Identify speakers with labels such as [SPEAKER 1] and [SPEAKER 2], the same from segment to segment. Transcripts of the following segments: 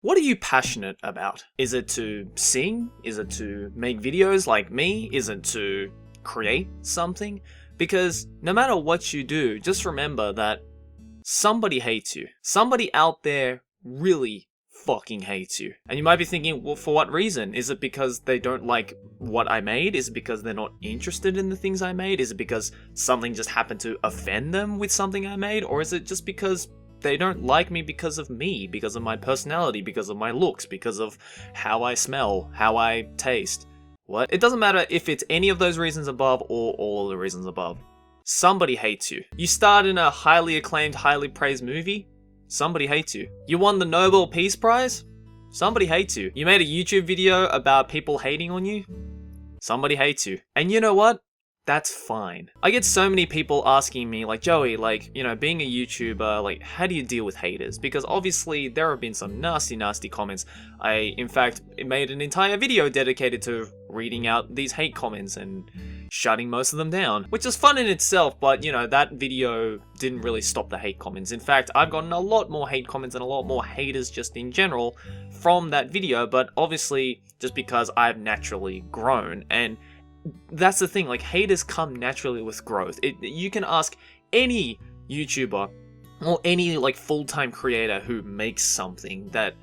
[SPEAKER 1] What are you passionate about? Is it to sing? Is it to make videos like me? Is it to create something? Because no matter what you do, just remember that somebody hates you. Somebody out there really fucking hates you. And you might be thinking, well, for what reason? Is it because they don't like what I made? Is it because they're not interested in the things I made? Is it because something just happened to offend them with something I made? Or is it just because they don't like me because of me, because of my personality, because of my looks, because of how I smell, how I taste? What? It doesn't matter if it's any of those reasons above or all of the reasons above. Somebody hates you. You starred in a highly acclaimed, highly praised movie? Somebody hates you. You won the Nobel Peace Prize? Somebody hates you. You made a YouTube video about people hating on you? Somebody hates you. And you know what? That's fine. I get so many people asking me, like, Joey, like, being a YouTuber, like, how do you deal with haters? Because obviously there have been some nasty, nasty comments. I, in fact, made an entire video dedicated to reading out these hate comments and shutting most of them down, which is fun in itself, but, that video didn't really stop the hate comments. In fact, I've gotten a lot more hate comments and a lot more haters just in general from that video, but obviously just because I've naturally grown. And that's the thing, like, haters come naturally with growth. You can ask any YouTuber or any, like, full-time creator who makes something that,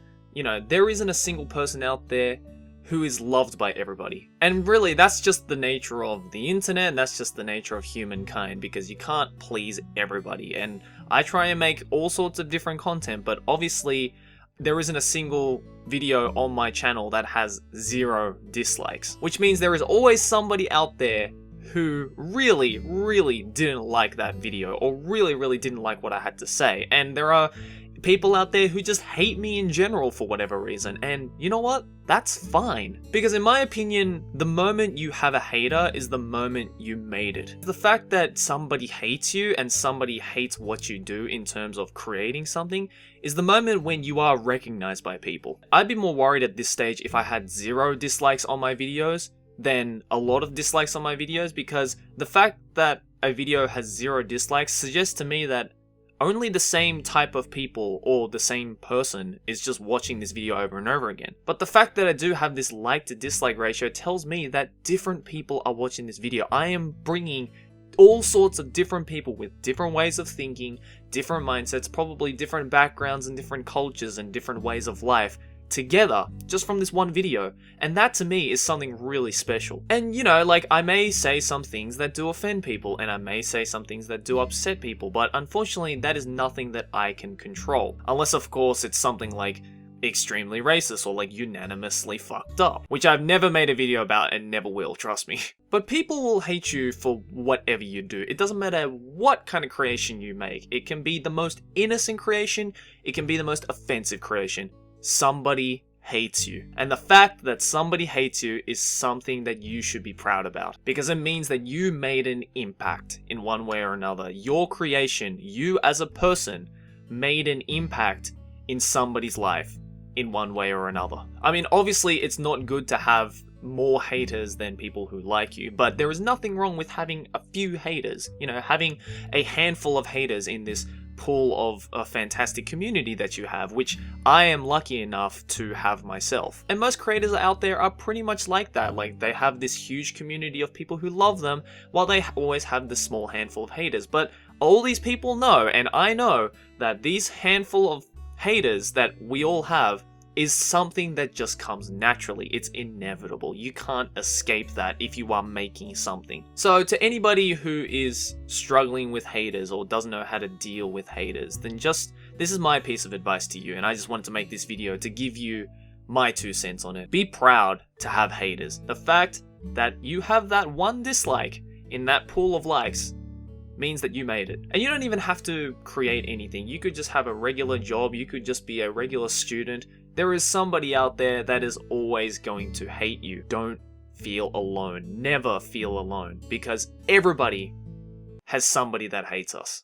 [SPEAKER 1] there isn't a single person out there who is loved by everybody. And really, that's just the nature of the internet, and that's just the nature of humankind, because you can't please everybody. And I try and make all sorts of different content, but obviously there isn't a single video on my channel that has 0 dislikes, which means there is always somebody out there who really, really didn't like that video, or really, really didn't like what I had to say. And there are people out there who just hate me in general for whatever reason, and you know what? That's fine. Because in my opinion, the moment you have a hater is the moment you made it. The fact that somebody hates you and somebody hates what you do in terms of creating something is the moment when you are recognized by people. I'd be more worried at this stage if I had 0 dislikes on my videos than a lot of dislikes on my videos, because the fact that a video has 0 dislikes suggests to me that only the same type of people or the same person is just watching this video over and over again. But the fact that I do have this like to dislike ratio tells me that different people are watching this video. I am bringing all sorts of different people with different ways of thinking, different mindsets, probably different backgrounds and different cultures and different ways of life together just from this one video, and that to me is something really special. And like, I may say some things that do offend people, and I may say some things that do upset people, but unfortunately that is nothing that I can control, unless of course it's something like extremely racist or like unanimously fucked up, which I've never made a video about and never will, trust me. But people will hate you for whatever you do. It doesn't matter what kind of creation you make. It can be the most innocent creation, it can be the most offensive creation. Somebody hates you. And the fact that somebody hates you is something that you should be proud about, because it means that you made an impact in one way or another. Your creation, you as a person, made an impact in somebody's life in one way or another. I mean, obviously it's not good to have more haters than people who like you, but there is nothing wrong with having a few haters. Having a handful of haters in this pool of a fantastic community that you have, which I am lucky enough to have myself. And most creators out there are pretty much like that. Like, they have this huge community of people who love them, while they always have this small handful of haters. But all these people know, and I know, that these handful of haters that we all have is something that just comes naturally. It's inevitable. You can't escape that if you are making something. So to anybody who is struggling with haters or doesn't know how to deal with haters, then this is my piece of advice to you, and I just wanted to make this video to give you my 2 cents on it. Be proud to have haters. The fact that you have that 1 dislike in that pool of likes means that you made it. And you don't even have to create anything. You could just have a regular job. You could just be a regular student. There is somebody out there that is always going to hate you. Don't feel alone. Never feel alone, because everybody has somebody that hates us.